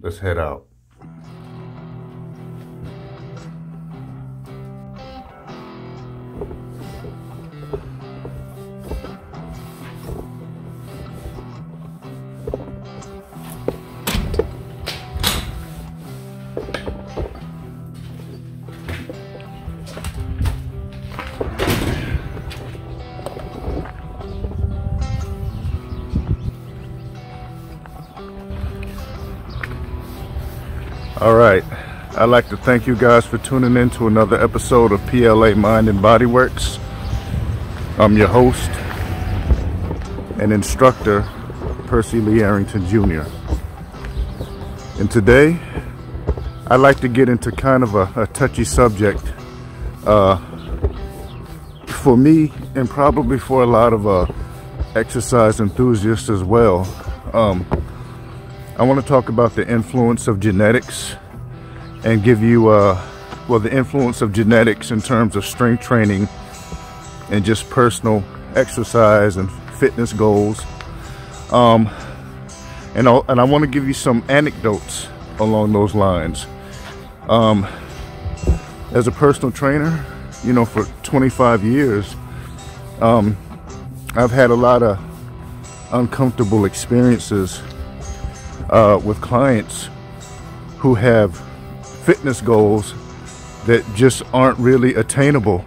Let's head out. All right, I'd like to thank you guys for tuning in to another episode of PLA Mind and Body Works. I'm your host and instructor, Percy Lee Arrington Jr. And today, I'd like to get into kind of a touchy subject for me and probably for a lot of exercise enthusiasts as well. I want to talk about the influence of genetics and give you, well, the influence of genetics in terms of strength training and just personal exercise and fitness goals. And I want to give you some anecdotes along those lines. As a personal trainer, you know, for 25 years, I've had a lot of uncomfortable experiences with clients who have fitness goals that just aren't really attainable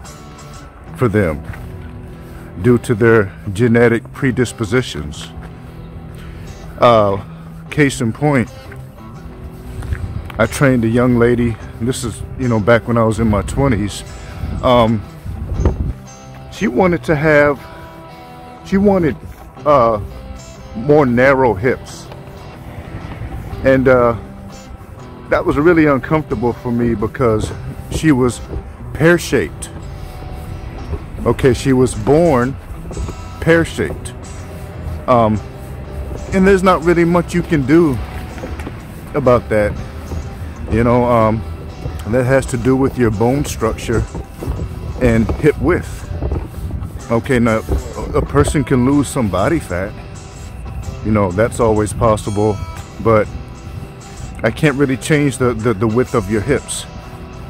for them due to their genetic predispositions. Case in point, I trained a young lady, and this is, you know, back when I was in my 20s. She wanted more narrow hips. And that was really uncomfortable for me because she was pear-shaped. Okay, she was born pear-shaped. And there's not really much you can do about that. You know, that has to do with your bone structure and hip width. Okay, now a person can lose some body fat. You know, that's always possible, but I can't really change the width of your hips,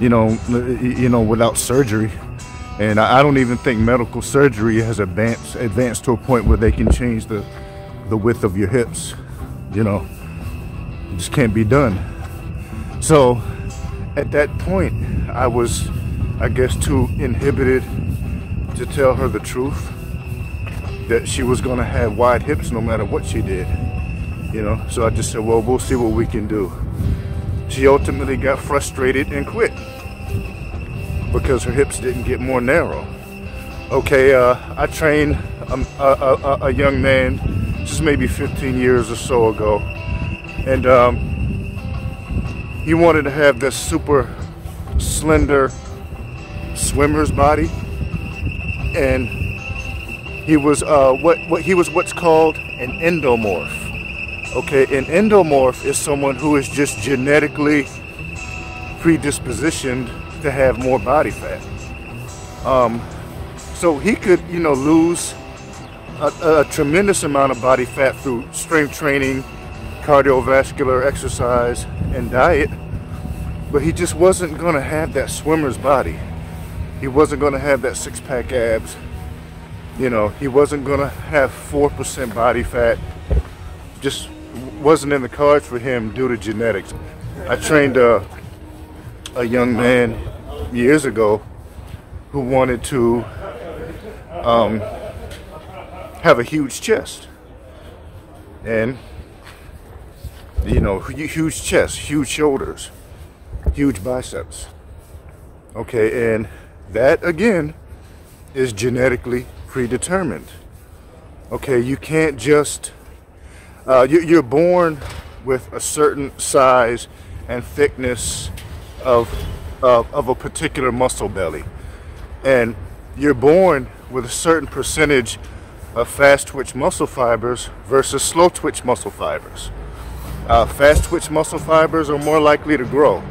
you know, without surgery. And I don't even think medical surgery has advanced to a point where they can change the width of your hips. You know, it just can't be done. So at that point, I was, I guess, too inhibited to tell her the truth, that she was gonna have wide hips no matter what she did. You know, so I just said, well, we'll see what we can do. She ultimately got frustrated and quit because her hips didn't get more narrow. Okay, I trained a young man just maybe 15 years or so ago, and he wanted to have this super slender swimmer's body, and he was what's called an endomorph. Okay, an endomorph is someone who is just genetically predispositioned to have more body fat. So he could, you know, lose a tremendous amount of body fat through strength training, cardiovascular exercise, and diet, but he just wasn't going to have that swimmer's body. He wasn't going to have that six-pack abs. You know, he wasn't going to have 4% body fat. Just wasn't in the cards for him due to genetics. I trained a young man years ago who wanted to have a huge chest, and you know, huge chest, huge shoulders, huge biceps. Okay, and that again is genetically predetermined. Okay, you can't just you're born with a certain size and thickness of a particular muscle belly, and you're born with a certain percentage of fast twitch muscle fibers versus slow twitch muscle fibers. Fast twitch muscle fibers are more likely to grow,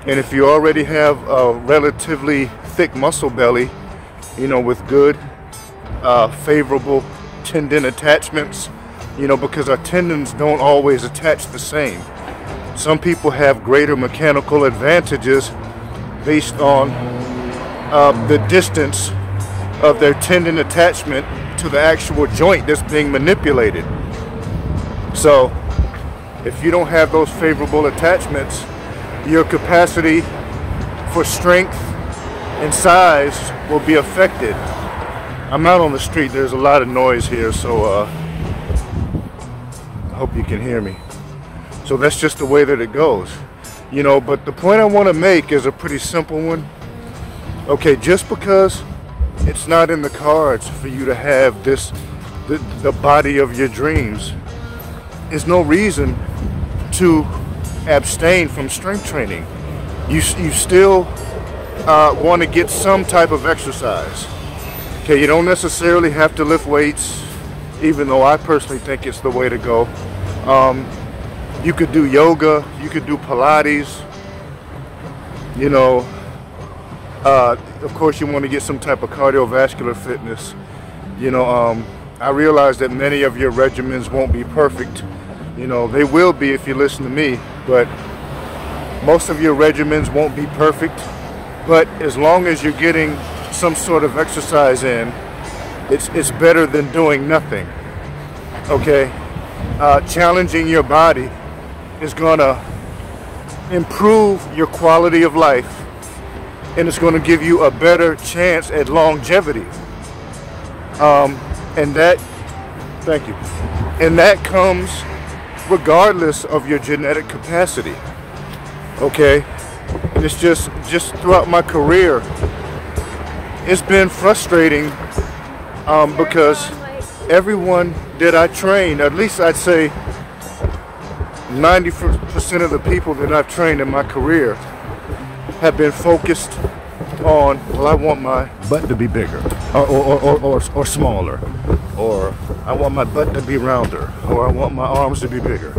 and if you already have a relatively thick muscle belly, you know, with good favorable tendon attachments, you know, because our tendons don't always attach the same. Some people have greater mechanical advantages based on the distance of their tendon attachment to the actual joint that's being manipulated. So if you don't have those favorable attachments, your capacity for strength and size will be affected. I'm out on the street, there's a lot of noise here, so I hope you can hear me. So that's just the way that it goes, you know. But the point I want to make is a pretty simple one. Okay, just because it's not in the cards for you to have this, the body of your dreams, is no reason to abstain from strength training. You still want to get some type of exercise. Okay, you don't necessarily have to lift weights, even though I personally think it's the way to go. You could do yoga, you could do Pilates, you know. Of course, you want to get some type of cardiovascular fitness. You know, I realize that many of your regimens won't be perfect. You know, they will be if you listen to me, but most of your regimens won't be perfect. But as long as you're getting some sort of exercise in, it's better than doing nothing. Okay, challenging your body is gonna improve your quality of life, and it's gonna give you a better chance at longevity. And that, thank you, and that comes regardless of your genetic capacity. Okay, and it's just throughout my career, it's been frustrating because everyone that I train, at least I'd say 90% of the people that I've trained in my career, have been focused on, well, I want my butt to be bigger or smaller, or I want my butt to be rounder, or I want my arms to be bigger,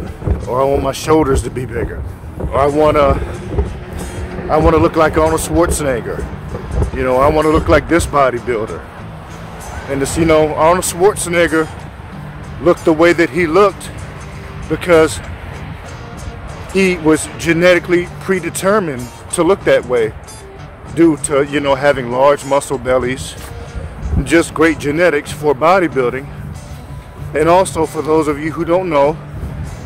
or I want my shoulders to be bigger, or I want to look like Arnold Schwarzenegger. You know, I want to look like this bodybuilder. And this, you know, Arnold Schwarzenegger looked the way that he looked because he was genetically predetermined to look that way due to, you know, having large muscle bellies, just great genetics for bodybuilding. And also, for those of you who don't know,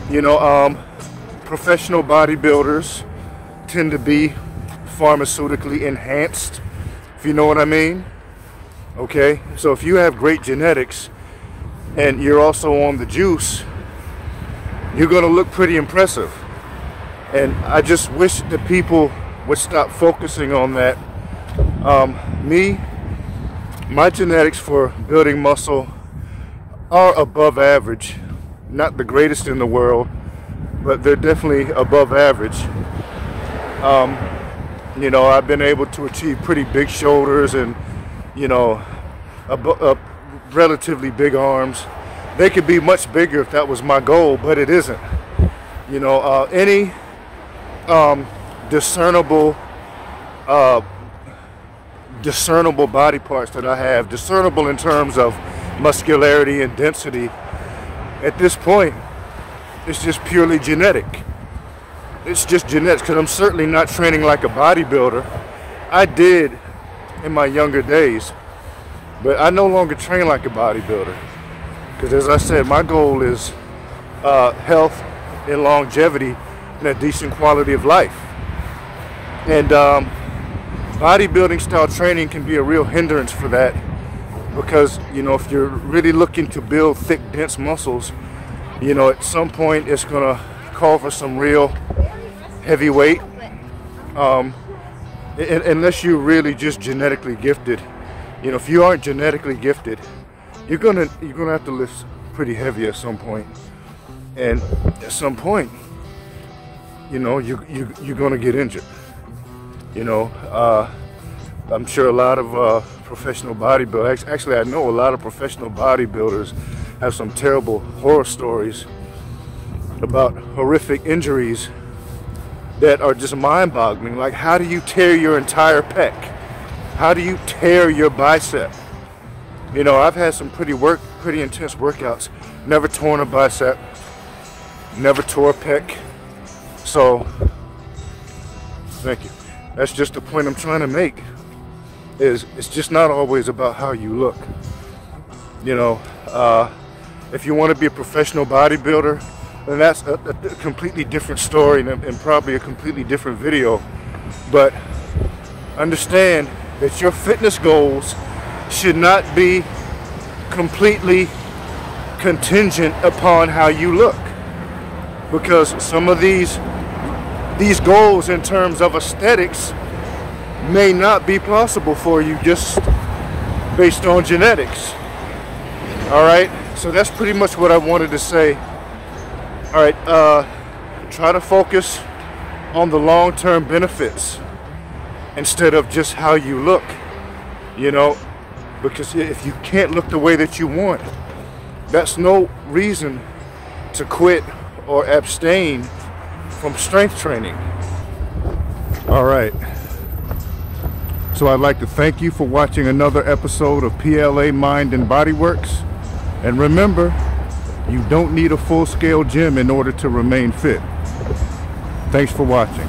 you know, professional bodybuilders tend to be pharmaceutically enhanced, if you know what I mean. Okay, so if you have great genetics and you're also on the juice, you're going to look pretty impressive. And I just wish that people would stop focusing on that. My genetics for building muscle are above average. Not the greatest in the world, but they're definitely above average. You know, I've been able to achieve pretty big shoulders and, you know, relatively big arms. They could be much bigger if that was my goal, but it isn't. You know, any discernible body parts that I have, discernible in terms of muscularity and density, at this point, it's just purely genetic. It's just genetics, because I'm certainly not training like a bodybuilder. I did in my younger days, but I no longer train like a bodybuilder, because as I said, my goal is health and longevity and a decent quality of life. And bodybuilding style training can be a real hindrance for that, because, you know, if you're really looking to build thick, dense muscles, you know, at some point it's gonna call for some real heavy weight, unless you're really just genetically gifted. You know, if you aren't genetically gifted, you're gonna have to lift pretty heavy at some point. And at some point, you know, you're gonna get injured. You know, I'm sure a lot of professional bodybuilders, actually I know a lot of professional bodybuilders have some terrible horror stories about horrific injuries that are just mind-boggling. Like, how do you tear your entire pec? How do you tear your bicep? You know, I've had some pretty intense workouts. Never torn a bicep, never tore a pec. So, thank you. That's just the point I'm trying to make. It's just not always about how you look. You know, if you want to be a professional bodybuilder, then that's a completely different story and probably a completely different video. But understand that your fitness goals should not be completely contingent upon how you look, because some of these goals in terms of aesthetics may not be possible for you just based on genetics. All right, so that's pretty much what I wanted to say. All right, try to focus on the long-term benefits instead of just how you look, you know, because if you can't look the way that you want, that's no reason to quit or abstain from strength training. All right, so I'd like to thank you for watching another episode of PLA Mind and Body Works. And remember, you don't need a full-scale gym in order to remain fit. Thanks for watching.